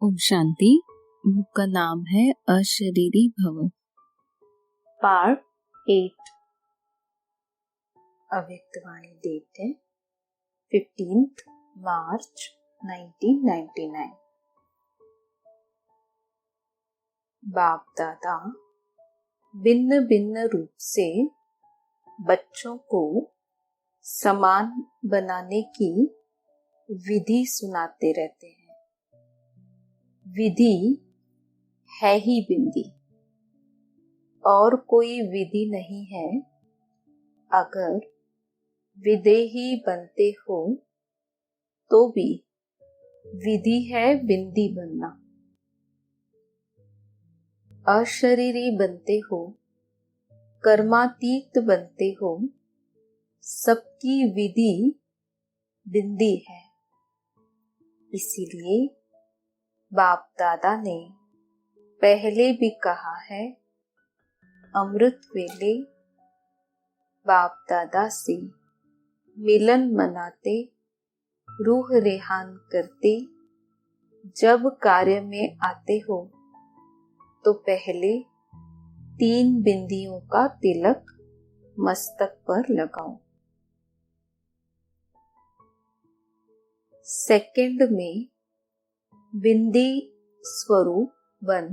Om Shanti. Book का नाम है अशरीरी भव। पार्ट 8। अव्यक्तवाणी डेट है 15 मार्च 1999। बाप दादा भिन्न भिन्न रूप से बच्चों को समान बनाने की विधि सुनाते रहते हैं। विधि है ही बिंदी, और कोई विधि नहीं है। अगर विदेही बनते हो तो भी विधि है बिंदी बनना। अशरीरी बनते हो, कर्मातीत बनते हो, सबकी विधि बिंदी है। इसीलिए बाप दादा ने पहले भी कहा है, अमृत वेले बाप दादा से मिलन मनाते, रूह रेहान करते जब कार्य में आते हो तो पहले 3 बिंदियों का तिलक मस्तक पर लगाओ। सेकंड में बिंदी स्वरूप बन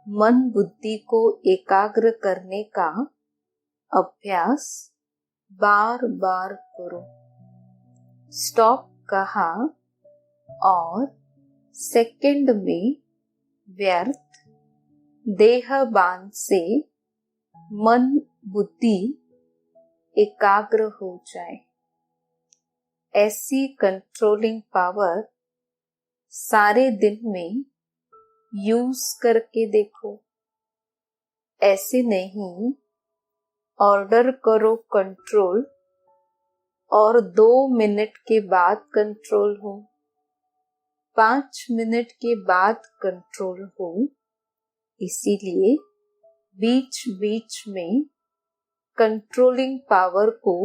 मन बुद्धि को एकाग्र करने का अभ्यास बार बार करो। स्टॉप कहा और सेकंड में व्यर्थ देहबान से मन बुद्धि एकाग्र हो जाए। ऐसी कंट्रोलिंग पावर सारे दिन में यूज करके देखो। ऐसे नहीं ऑर्डर करो कंट्रोल और 2 मिनट के बाद कंट्रोल हो, 5 मिनट के बाद कंट्रोल हो। इसीलिए बीच बीच में कंट्रोलिंग पावर को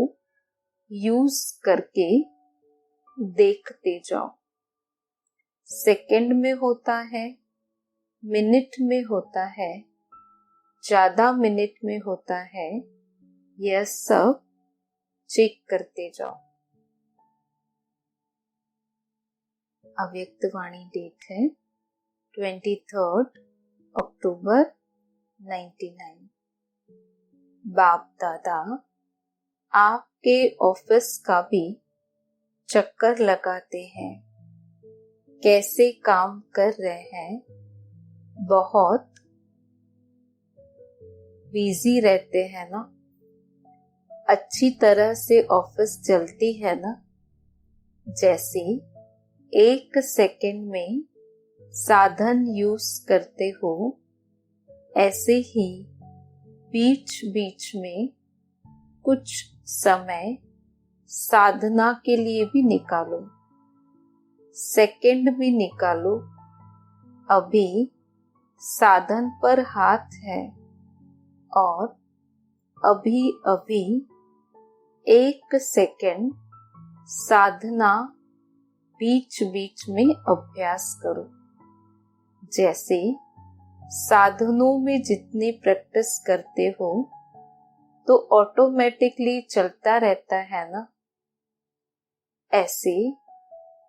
यूज करके देखते जाओ। सेकंड में होता है, मिनट में होता है, ज्यादा मिनट में होता है, यह सब चेक करते जाओ। अव्यक्तवाणी डेट है 23 अक्टूबर 99। बाप दादा आपके ऑफिस का भी चक्कर लगाते हैं, कैसे काम कर रहे हैं। बहुत बिजी रहते हैं ना, अच्छी तरह से ऑफिस चलती है ना। जैसे 1 सेकंड में साधन यूज करते हो, ऐसे ही बीच बीच में कुछ समय साधना के लिए भी निकालो। सेकंड भी निकालो। अभी साधन पर हाथ है और अभी अभी 1 सेकंड साधना बीच बीच में अभ्यास करो। जैसे साधनों में जितनी प्रैक्टिस करते हो तो ऑटोमेटिकली चलता रहता है ना। ऐसे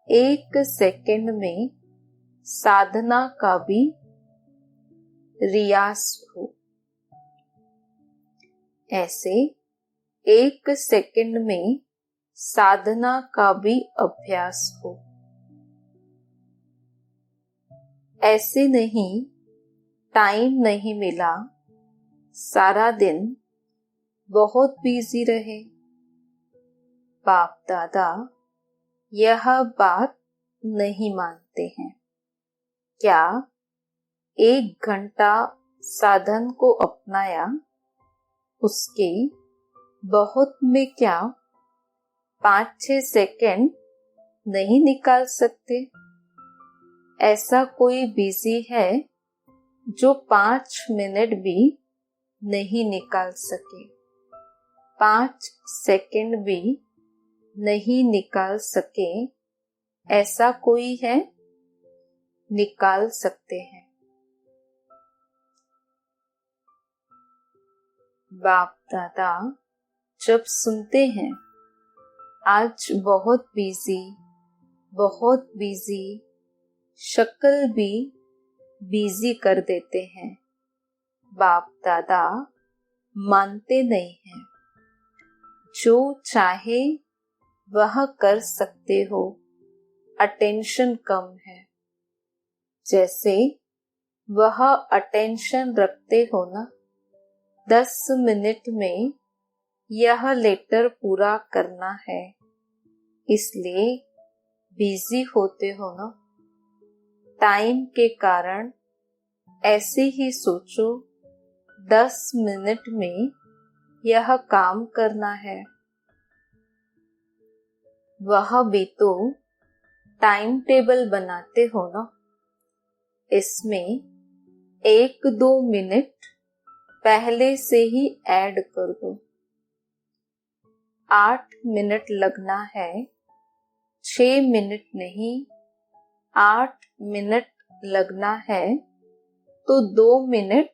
1 सेकंड में साधना का भी रियाज हो। ऐसे 1 सेकंड में साधना का भी अभ्यास हो। ऐसे नहीं टाइम नहीं मिला, सारा दिन बहुत बिजी रहे। बाप दादा यह बात नहीं मानते हैं। क्या 1 घंटा साधन को अपनाया, उसके बहुत में क्या 5-6 सेकंड नहीं निकाल सकते? ऐसा कोई बिजी है जो 5 मिनट भी नहीं निकाल सके, 5 सेकंड भी नहीं निकाल सके? ऐसा कोई है? निकाल सकते हैं। बाप दादा जब सुनते हैं आज बहुत बिजी, शक्ल भी बिजी कर देते हैं। बाप दादा मानते नहीं हैं। जो चाहे वह कर सकते हो, अटेंशन कम है। जैसे वह अटेंशन रखते हो ना, 10 मिनट में यह लेटर पूरा करना है, इसलिए बिजी होते हो ना। टाइम के कारण ऐसे ही सोचो 10 मिनट में यह काम करना है। वह भी तो टाइम टेबल बनाते हो ना, इसमें 1-2 मिनट पहले से ही ऐड कर दो। 8 मिनट लगना है, 6 मिनट नहीं, 8 मिनट लगना है तो 2 मिनट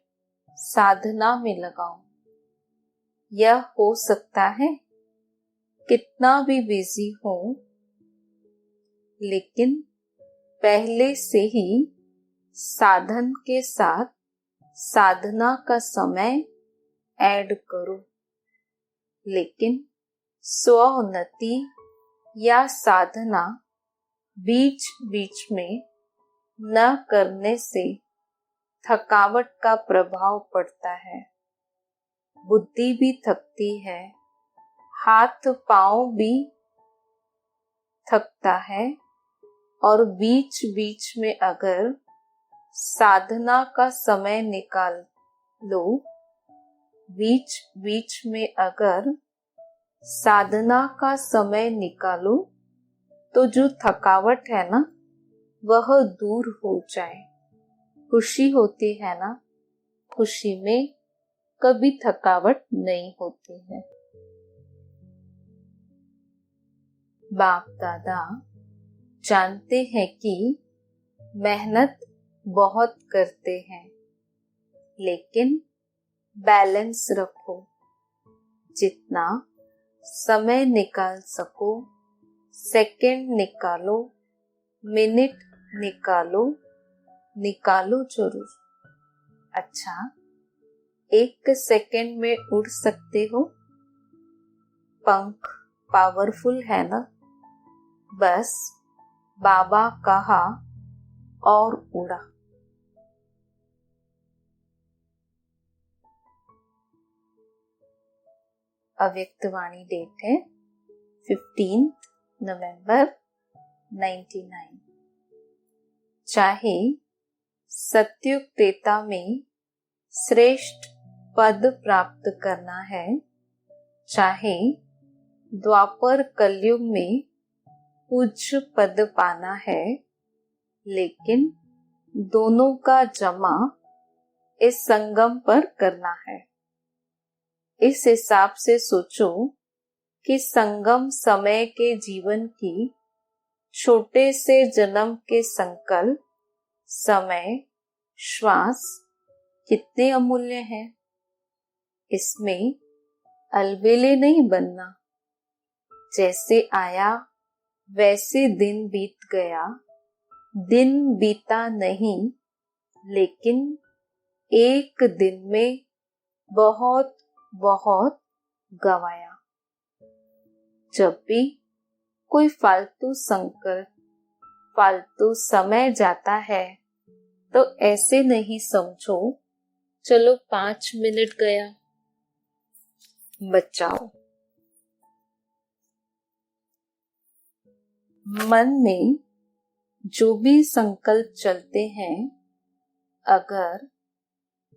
साधना में लगाओ। यह हो सकता है कितना भी बिजी हो, लेकिन पहले से ही साधन के साथ साधना का समय ऐड करो। लेकिन स्वोन्नति या साधना बीच बीच में न करने से थकावट का प्रभाव पड़ता है। बुद्धि भी थकती है, हाथ पांव भी थकता है। और बीच बीच में अगर साधना का समय निकाल लो, बीच बीच में अगर साधना का समय निकालो तो जो थकावट है ना वह दूर हो जाए। खुशी होती है ना, खुशी में कभी थकावट नहीं होती है। बाप दादा जानते हैं कि मेहनत बहुत करते हैं, लेकिन बैलेंस रखो। जितना समय निकाल सको, सेकंड निकालो, मिनट निकालो जरूर। अच्छा, 1 सेकंड में उड़ सकते हो? पंख पावरफुल है ना? बस बाबा कहा और उड़ा। अव्यक्तवाणी डेट है 15 नवंबर 99। चाहे सत्युग त्रेता में श्रेष्ठ पद प्राप्त करना है, चाहे द्वापर कलयुग में पूज्य पद पाना है, लेकिन दोनों का जमा इस संगम पर करना है। इस हिसाब से सोचो कि संगम समय के जीवन की छोटे से जन्म के संकल्प, समय, श्वास कितने अमूल्य हैं। इसमें अलबेले नहीं बनना। जैसे आया वैसे दिन बीत गया, दिन बीता नहीं, लेकिन एक दिन में बहुत बहुत गंवाया। जब भी कोई फालतू संकल्प, फालतू समय जाता है तो ऐसे नहीं समझो चलो 5 मिनट गया। बचाओ। मन में जो भी संकल्प चलते हैं, अगर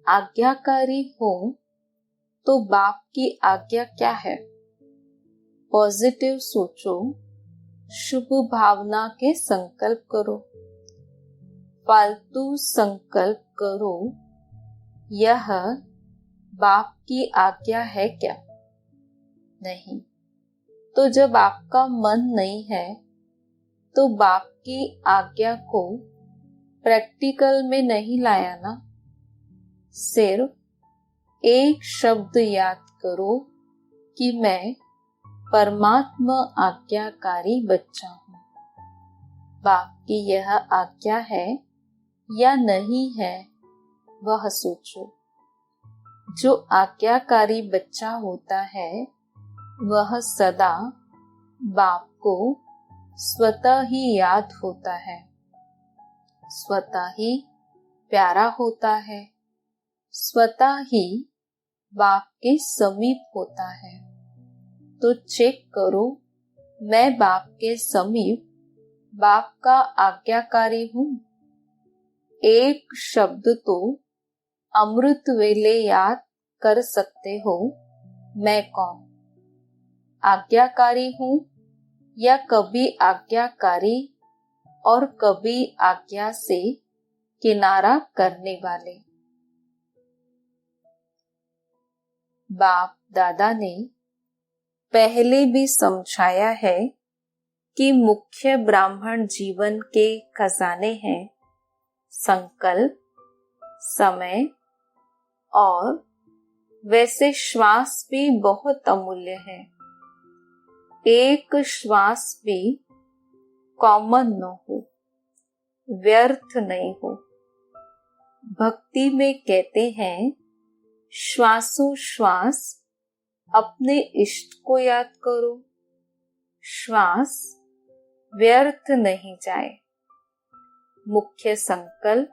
आज्ञाकारी हो तो बाप की आज्ञा क्या है? पॉजिटिव सोचो, शुभ भावना के संकल्प करो। फालतू संकल्प करो, यह बाप की आज्ञा है क्या? नहीं। तो जब आपका मन नहीं है तो बाप की आज्ञा को प्रैक्टिकल में नहीं लाया ना। सिर्फ एक शब्द याद करो कि मैं परमात्मा आज्ञाकारी बच्चा हूँ। बाप की यह आज्ञा है या नहीं है वह सोचो। जो आज्ञाकारी बच्चा होता है वह सदा बाप को स्वतः ही याद होता है, स्वतः ही प्यारा होता है, स्वतः ही बाप के समीप होता है। तो चेक करो, मैं बाप के समीप बाप का आज्ञाकारी हूँ। एक शब्द तो अमृत वेले याद कर सकते हो, मैं कौन? आज्ञाकारी हूँ या कभी आज्ञाकारी और कभी आज्ञा से किनारा करने वाले। बाप दादा ने पहले भी समझाया है कि मुख्य ब्राह्मण जीवन के खजाने हैं संकल्प, समय और वैसे श्वास भी बहुत अमूल्य है। एक श्वास भी कॉमन न हो, व्यर्थ नहीं हो। भक्ति में कहते हैं श्वासों श्वास अपने इष्ट को याद करो, श्वास व्यर्थ नहीं जाए। मुख्य संकल्प,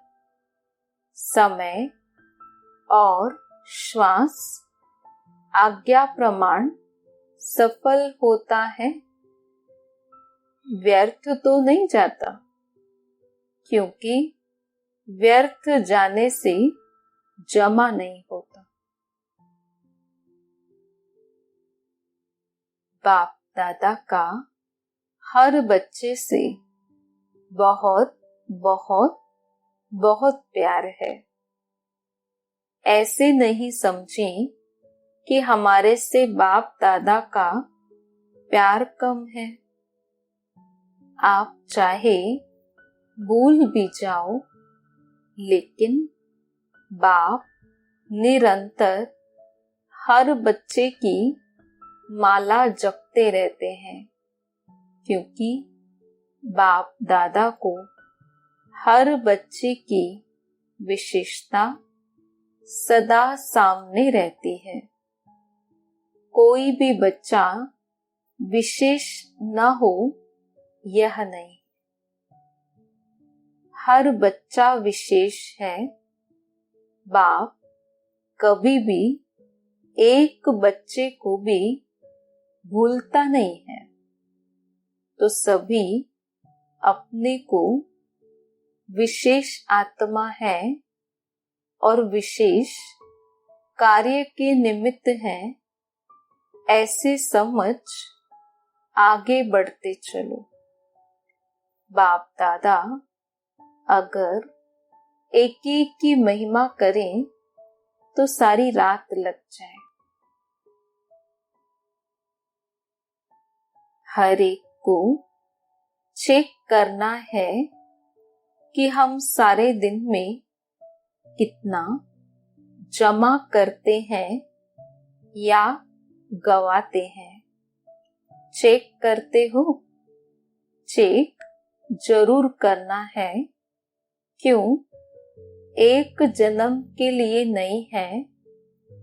समय और श्वास आज्ञा प्रमाण सफल होता है, व्यर्थ तो नहीं जाता, क्योंकि व्यर्थ जाने से जमा नहीं होता। बाप दादा का हर बच्चे से बहुत बहुत बहुत प्यार है। ऐसे नहीं समझें कि हमारे से बाप दादा का प्यार कम है। आप चाहे भूल भी जाओ, लेकिन बाप निरंतर हर बच्चे की माला जपते रहते हैं, क्योंकि बाप दादा को हर बच्चे की विशेषता सदा सामने रहती है। कोई भी बच्चा विशेष न हो यह नहीं, हर बच्चा विशेष है। बाप कभी भी एक बच्चे को भी भूलता नहीं है। तो सभी अपने को विशेष आत्मा है और विशेष कार्य के निमित्त हैं, ऐसे समझ आगे बढ़ते चलो। बाप दादा अगर एक एक की महिमा करें तो सारी रात लग जाए। हर एक को चेक करना है कि हम सारे दिन में कितना जमा करते हैं या गवाते हैं। चेक करते हो? चेक जरूर करना है। क्यों? एक जन्म के लिए नहीं है,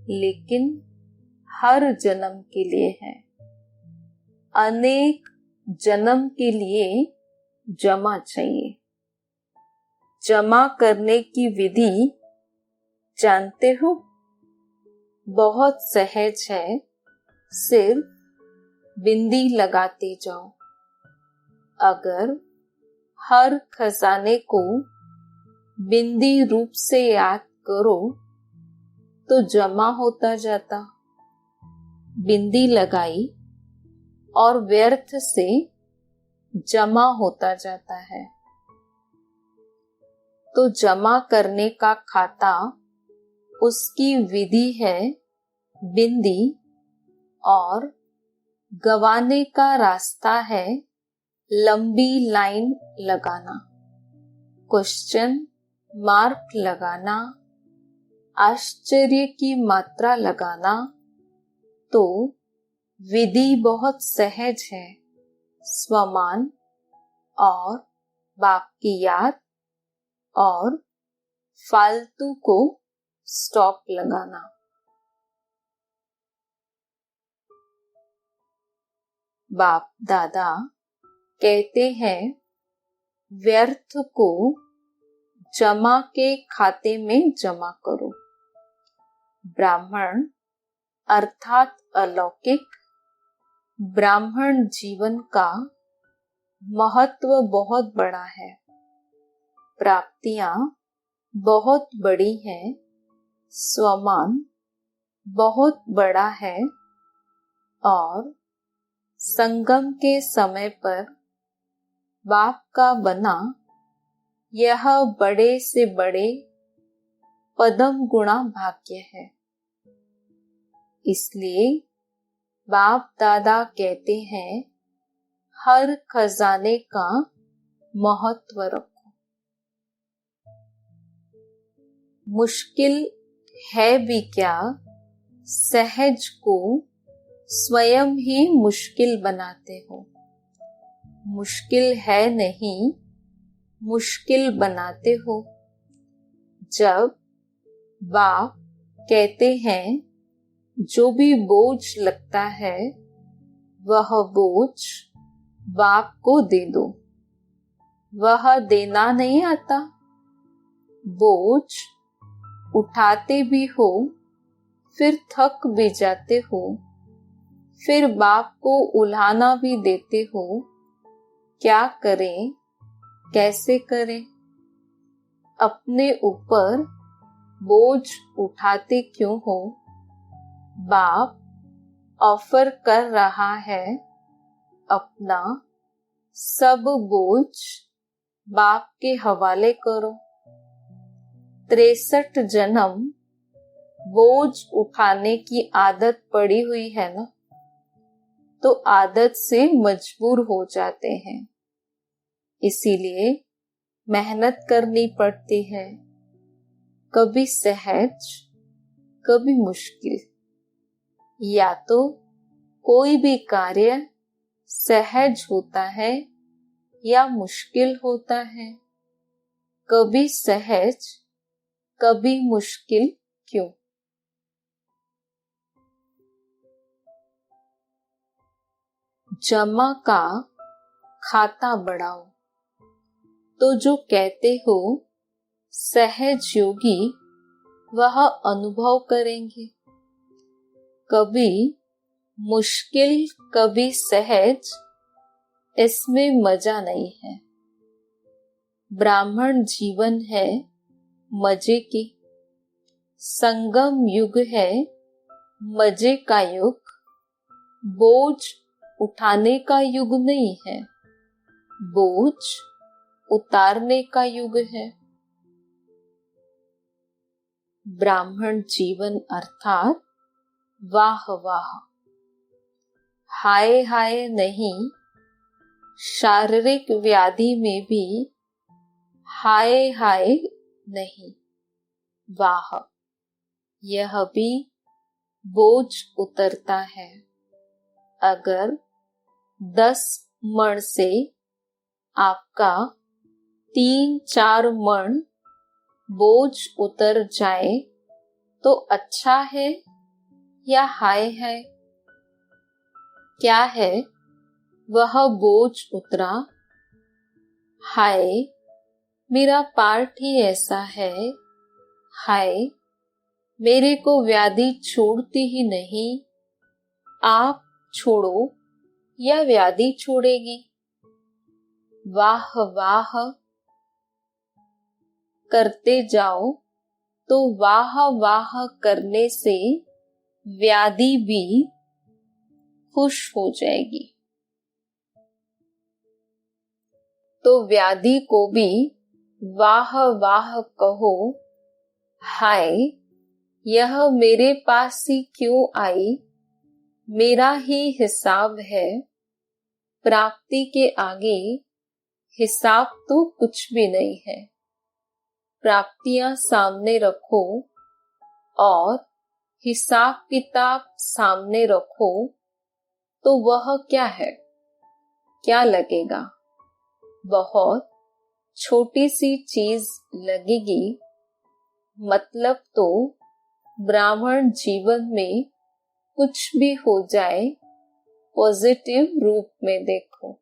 लेकिन हर जन्म के लिए है। अनेक जन्म के लिए जमा चाहिए। जमा करने की विधि जानते हो? बहुत सहज है, सिर्फ बिंदी लगाते जाओ। अगर हर खजाने को बिंदी रूप से याद करो तो जमा होता जाता। बिंदी लगाई और व्यर्थ से जमा होता जाता है। तो जमा करने का खाता उसकी विधि है बिंदी, और गवाने का रास्ता है लंबी लाइन लगाना। क्वेश्चन मार्क लगाना, आश्चर्य की मात्रा लगाना, तो विधि बहुत सहज है। स्वमान और बाप की याद और फालतू को स्टॉप लगाना। बाप दादा कहते हैं व्यर्थ को जमा के खाते में जमा करो। ब्राह्मण अर्थात अलौकिक ब्राह्मण जीवन का महत्व बहुत बड़ा है। प्राप्तियां बहुत बड़ी हैं, स्वमान बहुत बड़ा है और संगम के समय पर बाप का बना यह बड़े से बड़े पदम गुणा भाग्य है। इसलिए बाप दादा कहते हैं हर खजाने का महत्व रखो। मुश्किल है भी क्या, सहज को स्वयं ही मुश्किल बनाते हो। मुश्किल है नहीं, मुश्किल बनाते हो। जब बाप कहते हैं जो भी बोझ लगता है वह बोझ बाप को दे दो, वह देना नहीं आता। बोझ उठाते भी हो, फिर थक भी जाते हो, फिर बाप को उल्हाना भी देते हो। क्या करें, कैसे करें? अपने ऊपर बोझ उठाते क्यों हो? बाप ऑफर कर रहा है अपना सब बोझ बाप के हवाले करो। 63 जन्म बोझ उठाने की आदत पड़ी हुई है ना, तो आदत से मजबूर हो जाते हैं। इसीलिए मेहनत करनी पड़ती है, कभी सहज कभी मुश्किल। या तो कोई भी कार्य सहज होता है या मुश्किल होता है, कभी सहज कभी मुश्किल क्यों? जमा का खाता बढ़ाओ। तो जो कहते हो सहज योगी वह अनुभव करेंगे। कभी मुश्किल कभी सहज, इसमें मजा नहीं है। ब्राह्मण जीवन है मजे की, संगम युग है मजे का युग, बोझ उठाने का युग नहीं है, बोझ उतारने का युग है। ब्राह्मण जीवन अर्थात वाह वाह, हाय हाय नहीं। शारीरिक व्याधि में भी हाय हाय नहीं, वाह, यह भी बोझ उतरता है। अगर 10 मण से आपका 3-4 मण बोझ उतर जाए तो अच्छा है या हाय है? क्या है वह बोझ उतरा? हाय, मेरा पार्ट ही ऐसा है। हाय, मेरे को व्याधि छोड़ती ही नहीं। आप छोड़ो या व्याधि छोड़ेगी? वाह वाह करते जाओ तो वाह वाह करने से व्याधि भी खुश हो जाएगी। तो व्याधि को भी वाह वाह कहो, हाय, यह मेरे पास ही क्यों आई? मेरा ही हिसाब है। प्राप्ति के आगे हिसाब तो कुछ भी नहीं है। प्राप्तियां सामने रखो और हिसाब किताब सामने रखो तो वह क्या है? क्या लगेगा? बहुत छोटी सी चीज लगेगी। मतलब तो ब्राह्मण जीवन में कुछ भी हो जाए पॉजिटिव रूप में देखो।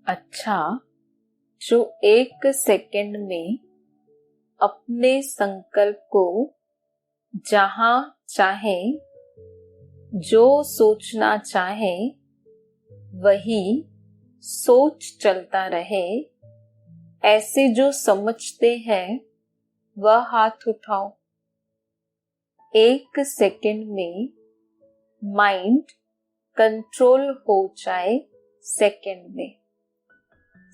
अच्छा, जो 1 सेकंड में अपने संकल्प को जहां चाहे जो सोचना चाहे वही सोच चलता रहे, ऐसे जो समझते हैं वह हाथ उठाओ। 1 सेकंड में माइंड कंट्रोल हो जाए सेकंड में।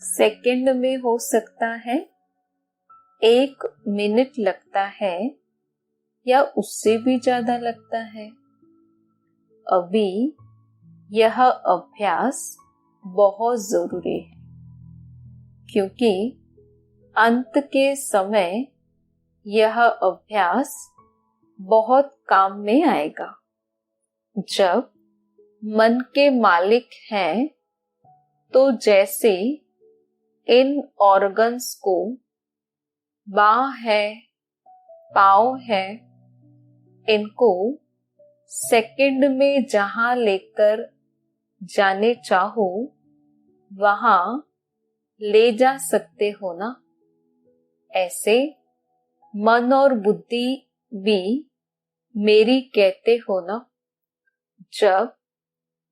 सेकंड में हो सकता है 1 मिनट लगता है या उससे भी ज्यादा लगता है। अभी यह अभ्यास बहुत जरूरी है क्योंकि अंत के समय यह अभ्यास बहुत काम में आएगा। जब मन के मालिक हैं तो जैसे इन ऑर्गन्स को बांह है, पाँव है, इनको सेकंड में जहां लेकर जाने चाहो वहां ले जा सकते हो ना। ऐसे मन और बुद्धि भी मेरी कहते हो ना। जब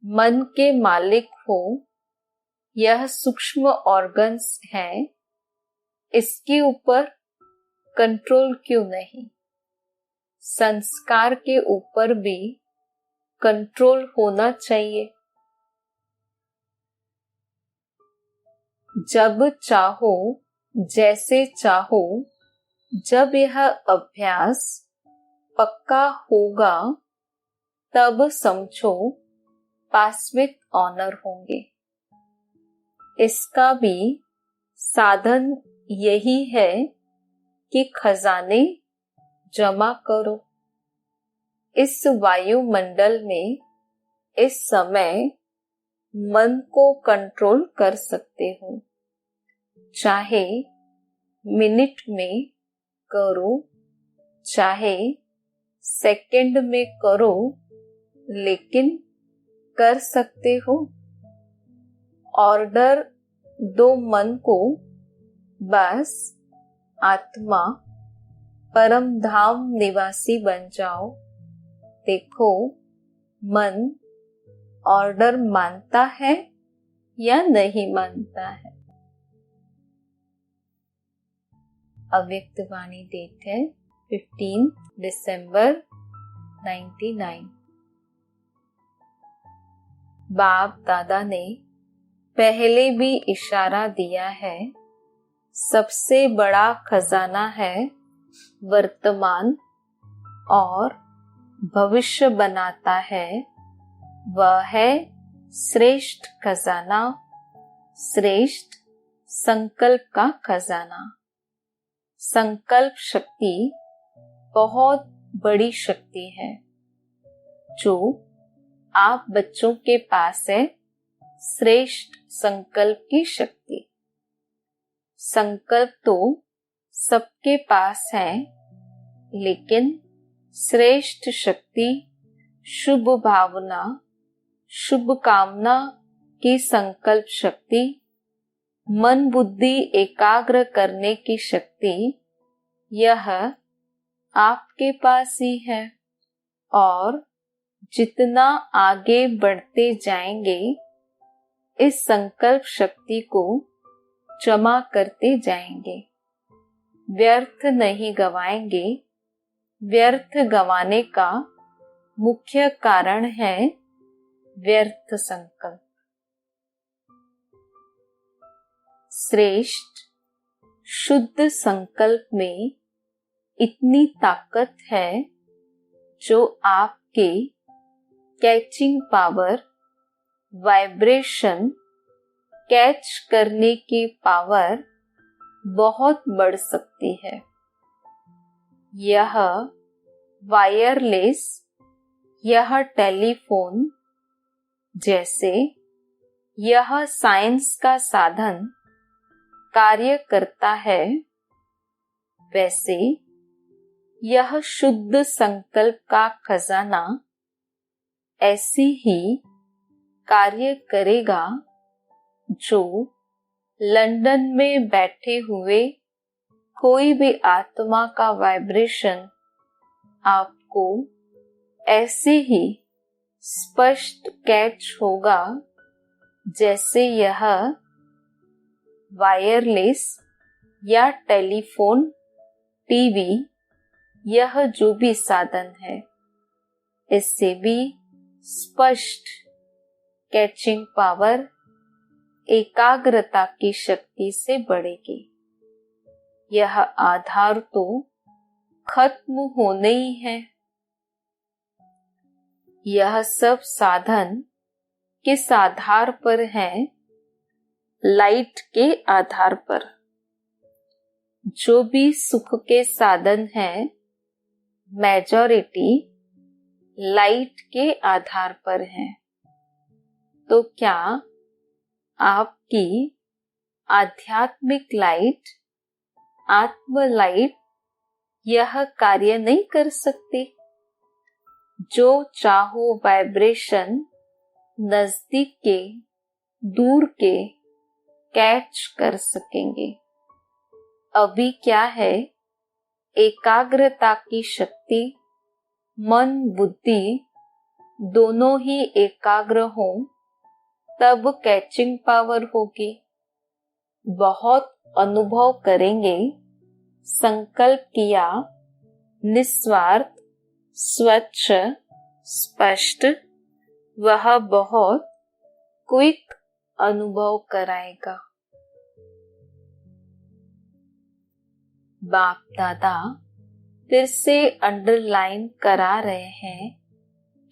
मन के मालिक हो, यह सूक्ष्म ऑर्गन्स हैं, इसके ऊपर कंट्रोल क्यों नहीं? संस्कार के ऊपर भी कंट्रोल होना चाहिए। जब चाहो, जैसे चाहो, जब यह अभ्यास पक्का होगा तब समझो पास विद ऑनर होंगे। इसका भी साधन यही है कि खजाने जमा करो। इस वायुमंडल में इस समय मन को कंट्रोल कर सकते हो। चाहे मिनट में करो, चाहे सेकंड में करो, लेकिन कर सकते हो। ऑर्डर दो मन को, बस आत्मा परम धाम निवासी बन जाओ। देखो मन ऑर्डर मानता है या नहीं मानता है। अव्यक्त वाणी डेट है 15 दिसंबर 99। बाप दादा ने पहले भी इशारा दिया है, सबसे बड़ा खजाना है वर्तमान और भविष्य बनाता है। वह है श्रेष्ठ खजाना, श्रेष्ठ संकल्प का खजाना। संकल्प शक्ति बहुत बड़ी शक्ति है जो आप बच्चों के पास है। श्रेष्ठ संकल्प की शक्ति। संकल्प तो सबके पास है, लेकिन श्रेष्ठ शक्ति शुभ भावना, शुभ कामना की संकल्प शक्ति, मन बुद्धि एकाग्र करने की शक्ति, यह आपके पास ही है। और जितना आगे बढ़ते जाएंगे इस संकल्प शक्ति को जमा करते जाएंगे। व्यर्थ नहीं गवाएंगे। व्यर्थ गवाने का मुख्य कारण है व्यर्थ संकल्प। श्रेष्ठ शुद्ध संकल्प में इतनी ताकत है जो आपके कैचिंग पावर, वाइब्रेशन कैच करने की पावर बहुत बढ़ सकती है। यह वायरलेस, यह टेलीफोन जैसे यह साइंस का साधन कार्य करता है, वैसे यह शुद्ध संकल्प का खजाना ऐसे ही कार्य करेगा जो लंदन में बैठे हुए कोई भी आत्मा का वाइब्रेशन आपको ऐसे ही स्पष्ट कैच होगा जैसे यह वायरलेस या टेलीफोन, टीवी, यह जो भी साधन है, इससे भी स्पष्ट कैचिंग पावर एकाग्रता की शक्ति से बढ़ेगी। यह आधार तो खत्म होने ही है। यह सब साधन किस आधार पर है? लाइट के आधार पर। जो भी सुख के साधन है, मेजॉरिटी लाइट के आधार पर है। तो क्या आपकी आध्यात्मिक लाइट, आत्म लाइट यह कार्य नहीं कर सकती? जो चाहो वाइब्रेशन नजदीक के, दूर के कैच कर सकेंगे। अभी क्या है, एकाग्रता की शक्ति, मन बुद्धि दोनों ही एकाग्र हो तब कैचिंग पावर होगी। बहुत अनुभव करेंगे, संकल्प किया, निस्वार्थ, स्वच्छ, स्पष्ट, वह बहुत क्विक अनुभव कराएगा। बाप दादा फिर से अंडरलाइन करा रहे हैं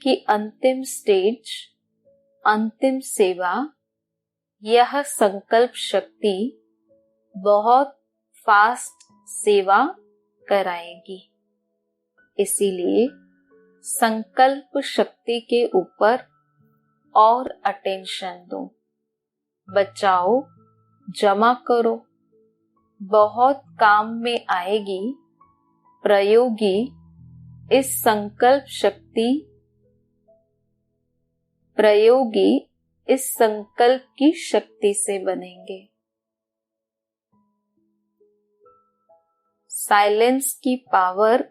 कि अंतिम स्टेज, अंतिम सेवा, यह संकल्प शक्ति बहुत फास्ट सेवा कराएगी। इसीलिए संकल्प शक्ति के ऊपर और अटेंशन दो, बचाओ, जमा करो, बहुत काम में आएगी। प्रयोगी इस संकल्प शक्ति, प्रयोगी इस संकल्प की शक्ति से बनेंगे। साइलेंस की पावर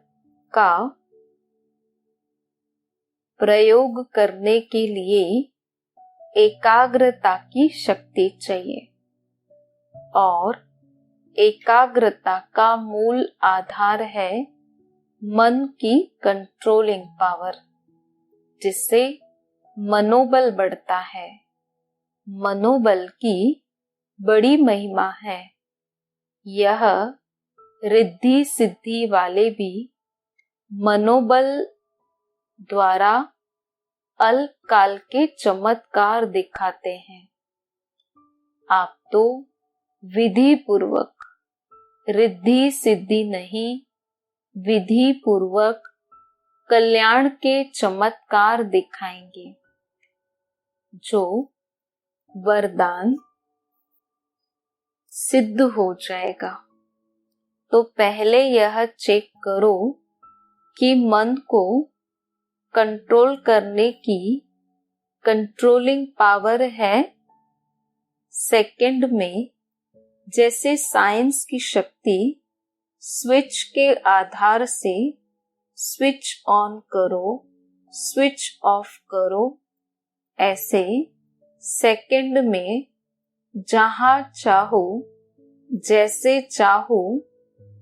का प्रयोग करने के लिए एकाग्रता की शक्ति चाहिए और एकाग्रता का मूल आधार है मन की कंट्रोलिंग पावर, जिससे मनोबल बढ़ता है। मनोबल की बड़ी महिमा है। यह रिद्धि सिद्धि वाले भी मनोबल द्वारा अल्पकाल के चमत्कार दिखाते हैं। आप तो विधि पूर्वक, रिद्धि सिद्धि नहीं, विधि पूर्वक कल्याण के चमत्कार दिखाएंगे, जो वरदान सिद्ध हो जाएगा। तो पहले यह चेक करो कि मन को कंट्रोल करने की कंट्रोलिंग पावर है। सेकंड में जैसे साइंस की शक्ति स्विच के आधार से स्विच ऑन करो, स्विच ऑफ करो, ऐसे सेकंड में जहां चाहो, जैसे चाहो,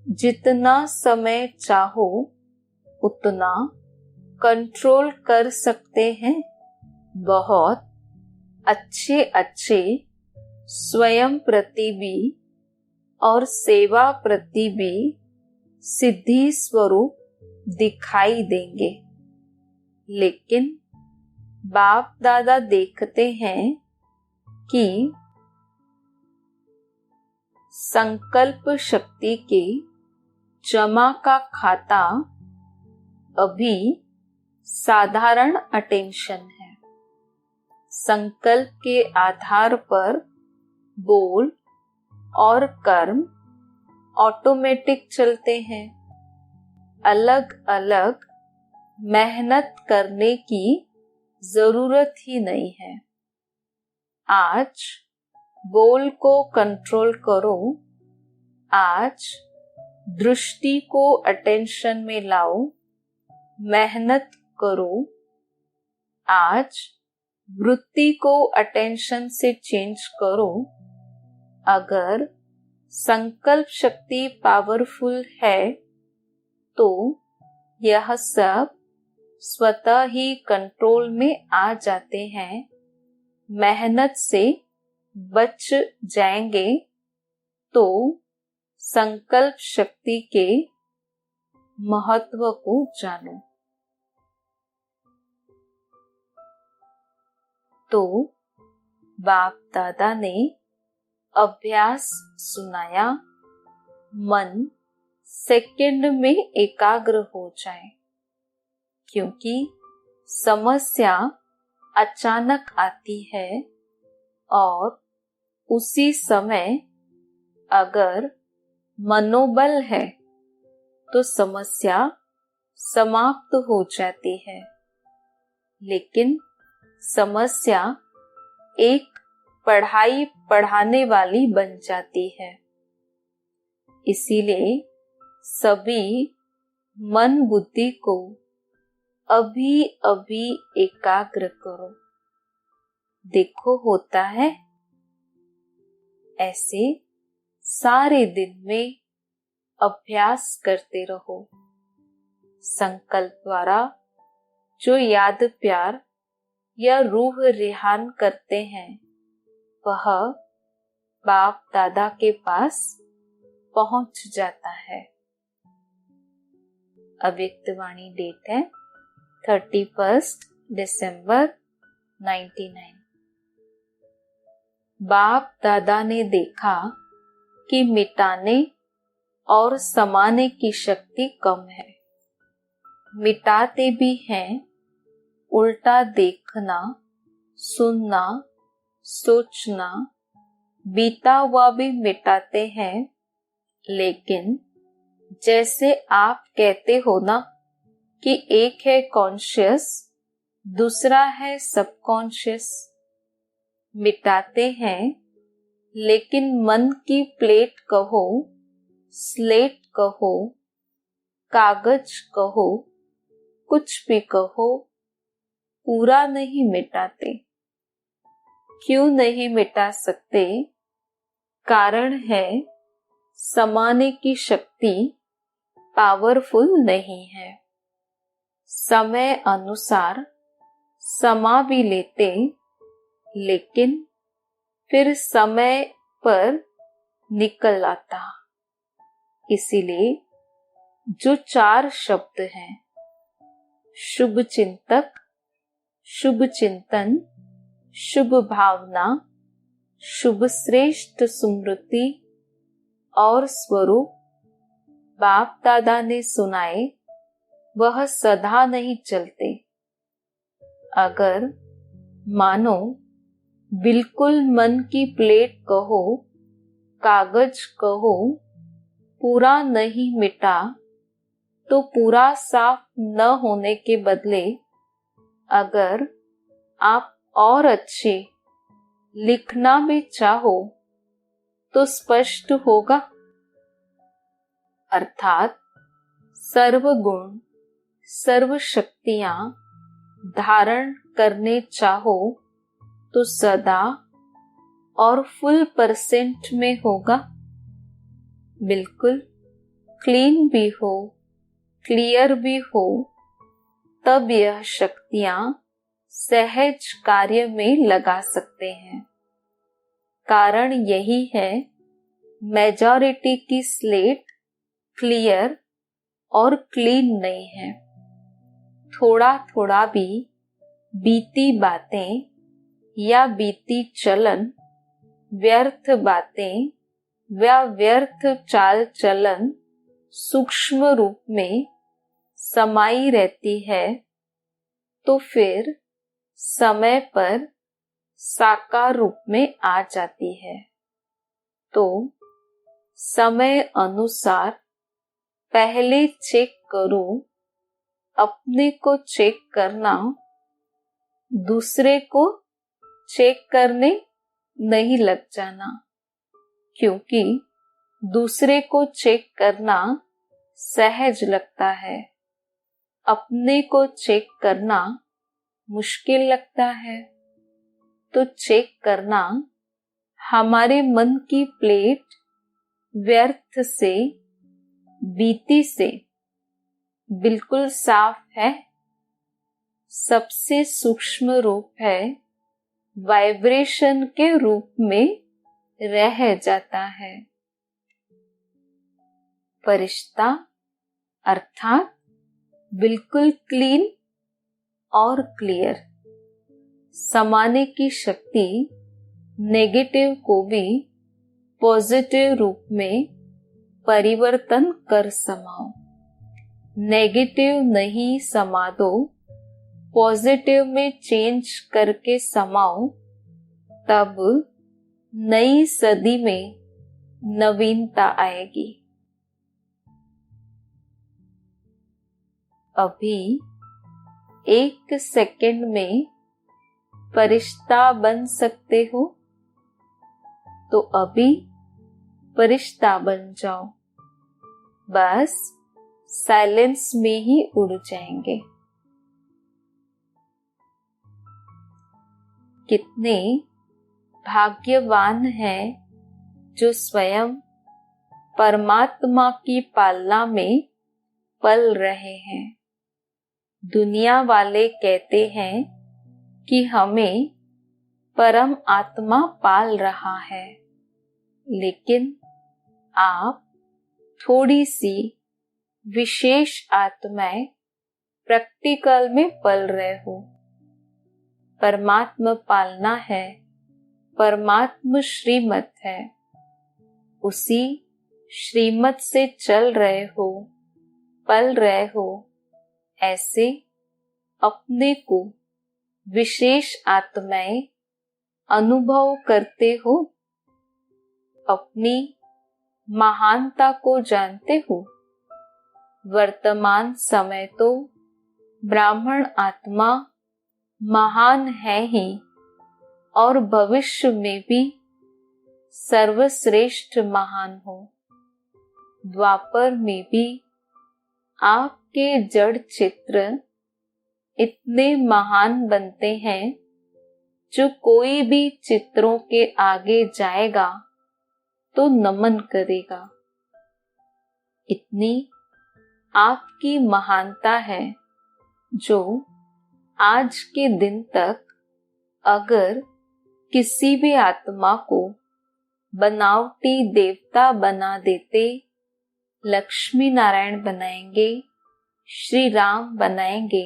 जितना समय चाहो उतना कंट्रोल कर सकते हैं। बहुत अच्छे अच्छे स्वयं प्रति भी और सेवा प्रति भी सिद्धि स्वरूप दिखाई देंगे। लेकिन बाप दादा देखते हैं कि संकल्प शक्ति के जमा का खाता अभी साधारण अटेंशन है। संकल्प के आधार पर बोल और कर्म ऑटोमेटिक चलते हैं। अलग अलग मेहनत करने की जरूरत ही नहीं है। आज बोल को कंट्रोल करो। आज दृष्टि को अटेंशन में लाओ। मेहनत करो। आज वृत्ति को अटेंशन से चेंज करो। अगर संकल्प शक्ति पावरफुल है तो यह सब स्वतः ही कंट्रोल में आ जाते हैं। मेहनत से बच जाएंगे तो संकल्प शक्ति के महत्व को जानो। तो बाप दादा ने अभ्यास सुनाया, मन सेकंड में एकाग्र हो जाए, क्योंकि समस्या अचानक आती है और उसी समय अगर मनोबल है तो समस्या समाप्त हो जाती है। लेकिन समस्या एक पढ़ाई पढ़ाने वाली बन जाती है। इसीलिए सभी मन बुद्धि को अभी अभी एकाग्र करो। देखो होता है। ऐसे सारे दिन में अभ्यास करते रहो। संकल्प द्वारा जो याद प्यार या रूह रिहान करते हैं वह बाप दादा के पास पहुंच जाता है। अव्यक्त वाणी डेट है 31 दिसंबर 99। बाप दादा ने देखा कि मिटाने और समाने की शक्ति कम है। मिटाते भी हैं, उल्टा देखना, सुनना, सोचना, बीता हुआ भी मिटाते हैं। लेकिन जैसे आप कहते हो ना कि एक है कॉन्शियस, दूसरा है सबकॉन्शियस। मिटाते हैं, लेकिन मन की प्लेट कहो, स्लेट कहो, कागज कहो, कुछ भी कहो, पूरा नहीं मिटाते। क्यों नहीं मिटा सकते? कारण है समाने की शक्ति पावरफुल नहीं है। समय अनुसार समा भी लेते, लेकिन फिर समय पर निकल आता। इसीलिए जो 4 शब्द हैं, शुभ चिंतक, शुभ चिंतन, शुभ भावना, शुभ श्रेष्ठ स्मृति और स्वरूप बाप दादा ने सुनाए, वह सदा नहीं चलते। अगर मानो बिल्कुल मन की प्लेट कहो, कागज कहो, पूरा नहीं मिटा, तो पूरा साफ न होने के बदले अगर आप और अच्छे लिखना भी चाहो तो स्पष्ट होगा। अर्थात सर्व गुण, सर्व शक्तियां धारण करने चाहो तो सदा और फुल % में होगा। बिल्कुल क्लीन भी हो, क्लियर भी हो, तब यह शक्तियां सहज कार्य में लगा सकते हैं। कारण यही है मेजॉरिटी की स्लेट क्लियर और क्लीन नहीं है। थोड़ा थोड़ा भी बीती बातें या बीती चलन, व्यर्थ बातें वह व्यर्थ चाल चलन सूक्ष्म रूप में समाई रहती है, तो फिर समय पर साकार रूप में आ जाती है। तो समय अनुसार पहले चेक करो, अपने को चेक करना, दूसरे को चेक करने नहीं लग जाना, क्योंकि दूसरे को चेक करना सहज लगता है, अपने को चेक करना मुश्किल लगता है। तो चेक करना हमारे मन की प्लेट व्यर्थ से, बीती से बिल्कुल साफ है। सबसे सूक्ष्म रूप है, वाइब्रेशन के रूप में रह जाता है। फरिश्ता अर्थात बिल्कुल क्लीन और क्लियर। समाने की शक्ति नेगेटिव को भी पॉजिटिव रूप में परिवर्तन कर समाओ। नेगेटिव नहीं समा दो, पॉजिटिव में चेंज करके समाओ, तब नई सदी में नवीनता आएगी। अभी 1 सेकंड में फरिश्ता बन सकते हो, तो अभी फरिश्ता बन जाओ। बस साइलेंस में ही उड़ जाएंगे। कितने भाग्यवान हैं जो स्वयं परमात्मा की पालना में पल रहे हैं। दुनिया वाले कहते हैं कि हमें परम आत्मा पाल रहा है, लेकिन आप थोड़ी सी विशेष आत्माएं प्रैक्टिकल में पल रहे हो। परमात्मा पालना है, परमात्मा श्रीमत है, उसी श्रीमत से चल रहे हो, पल रहे हो। ऐसे अपने को विशेष आत्माएं अनुभव करते हो, अपनी महानता को जानते हो। वर्तमान समय तो ब्राह्मण आत्मा महान है ही, और भविष्य में भी सर्वश्रेष्ठ महान हो। द्वापर में भी आपके जड़ चित्र इतने महान बनते हैं, जो कोई भी चित्रों के आगे जाएगा तो नमन करेगा। इतनी आपकी महानता है, जो आज के दिन तक अगर किसी भी आत्मा को बनावटी देवता बना देते, लक्ष्मी नारायण बनाएंगे, श्री राम बनाएंगे,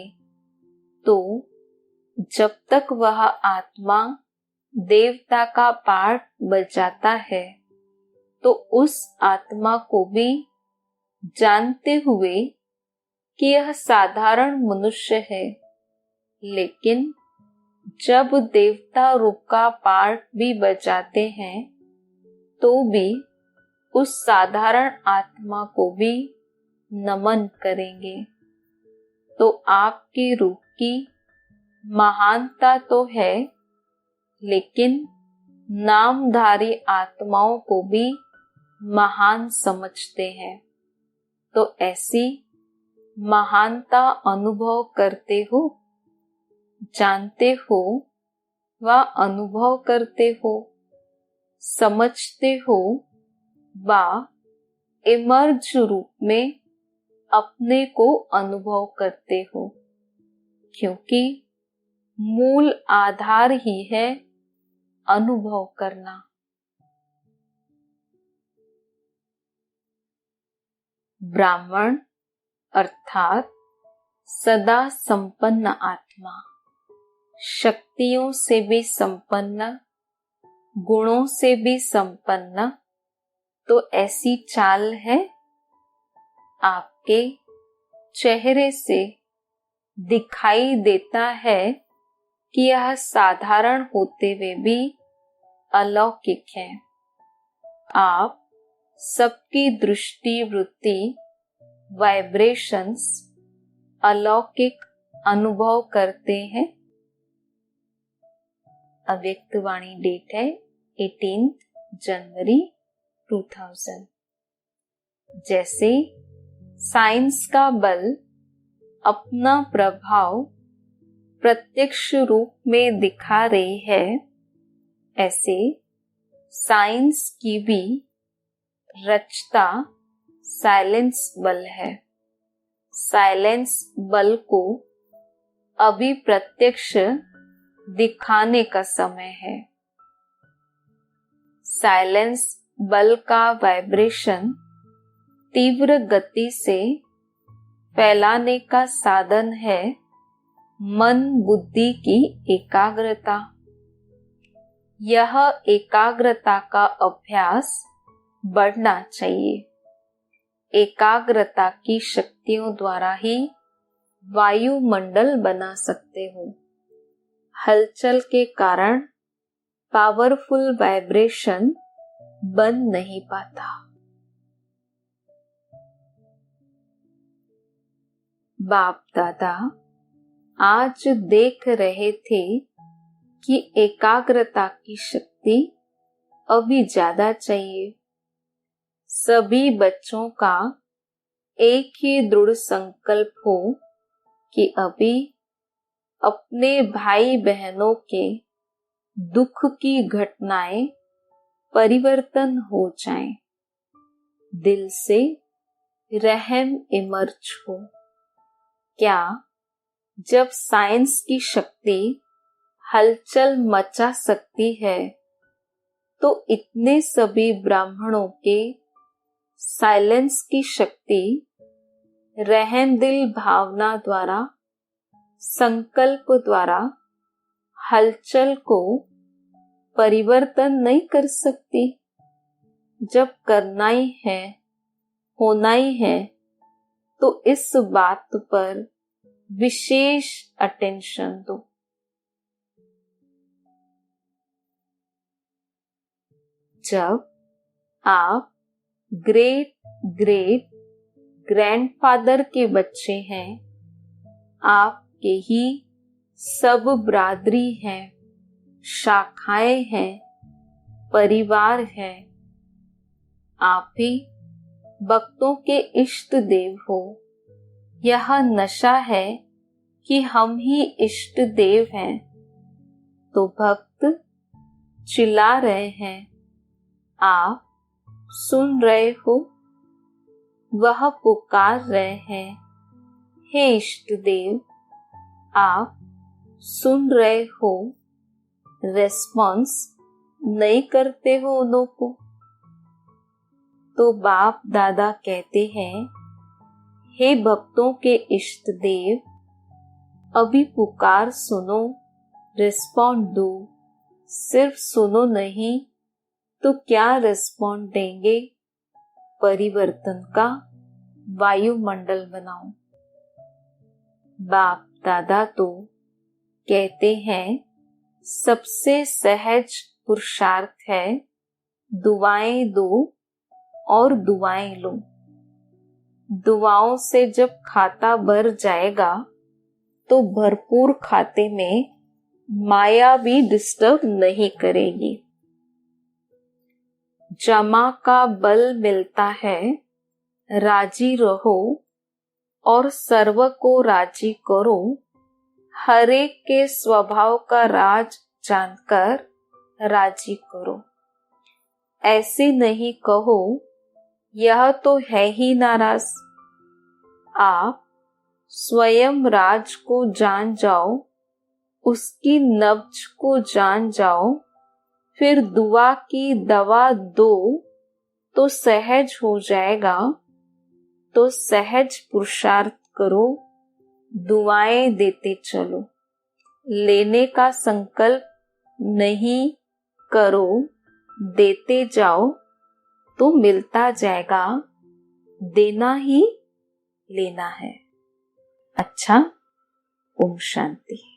तो जब तक वह आत्मा देवता का पार्ट बजाता है, तो उस आत्मा को भी जानते हुए कि यह साधारण मनुष्य है, लेकिन जब देवता रूप का पार्ट भी बजाते हैं, तो भी उस साधारण आत्मा को भी नमन करेंगे। तो आपके रूप की महानता तो है, लेकिन नामधारी आत्माओं को भी महान समझते हैं। तो ऐसी महानता अनुभव करते हो, जानते हो व अनुभव करते हो, समझते हो व इमर्ज रूप में अपने को अनुभव करते हो, क्योंकि मूल आधार ही है अनुभव करना। ब्राह्मण अर्थात सदा संपन्न आत्मा, शक्तियों से भी संपन्न, गुणों से भी संपन्न, तो ऐसी चाल है, आपके चेहरे से दिखाई देता है कि यह साधारण होते हुए भी अलौकिक है। आप सबकी दृष्टि वृत्ति वाइब्रेशंस अलौकिक अनुभव करते हैं। अव्यक्त वाणी डेट है 18 जनवरी 2000। जैसे साइंस का बल अपना प्रभाव प्रत्यक्ष रूप में दिखा रही है, ऐसे साइंस की भी रचता साइलेंस बल है। साइलेंस बल को अभी प्रत्यक्ष दिखाने का समय है। साइलेंस बल का वाइब्रेशन तीव्र गति से फैलाने का साधन है मन बुद्धि की एकाग्रता। यह एकाग्रता का अभ्यास बढ़ना चाहिए। एकाग्रता की शक्तियों द्वारा ही वायुमंडल बना सकते हो। हलचल के कारण पावरफुल वाइब्रेशन बन नहीं पाता। बाप दादा आज देख रहे थे कि एकाग्रता की शक्ति अभी ज्यादा चाहिए। सभी बच्चों का एक ही दृढ़ संकल्प हो कि अभी अपने भाई बहनों के दुख की घटनाएं परिवर्तन हो जाएं। दिल से रहम इमर्ज हो। क्या जब साइंस की शक्ति हलचल मचा सकती है, तो इतने सभी ब्राह्मणों के साइलेंस की शक्ति रहम दिल भावना द्वारा, संकल्प द्वारा हलचल को परिवर्तन नहीं कर सकती? जब करना ही है, होना ही है, तो इस बात पर विशेष अटेंशन दो। जब आप ग्रेट ग्रेट ग्रैंडफादर के बच्चे हैं, आपके ही सब ब्रादरी हैं, शाखाएं हैं, परिवार है। आप ही भक्तों के इष्ट देव हो। यह नशा है कि हम ही इष्ट देव हैं। तो भक्त चिल्ला रहे हैं, आप सुन रहे हो? वह पुकार रहे हैं, हे इष्ट देव, आप सुन रहे हो? रेस्पॉन्स नहीं करते हो उन्हों को। तो बाप दादा कहते हैं, हे भक्तों के इष्ट देव, अभी पुकार सुनो, रिस्पॉन्ड दो। सिर्फ सुनो नहीं तो क्या रिस्पॉन्ड देंगे? परिवर्तन का वायुमंडल बनाओ। बाप दादा तो कहते हैं, सबसे सहज पुरुषार्थ है दुआएं दो और दुआएं लो। दुआओं से जब खाता भर जाएगा तो भरपूर खाते में माया भी डिस्टर्ब नहीं करेगी। जमा का बल मिलता है, राजी रहो और सर्व को राजी करो। हर एक के स्वभाव का राज जानकर राजी करो। ऐसे नहीं कहो, यह तो है ही नाराज। आप स्वयं राज को जान जाओ, उसकी नब्ज को जान जाओ, फिर दुआ की दवा दो तो सहज हो जाएगा। तो सहज पुरुषार्थ करो, दुआएं देते चलो। लेने का संकल्प नहीं करो, देते जाओ। तो मिलता जाएगा, देना ही लेना है। अच्छा, ओम शांति।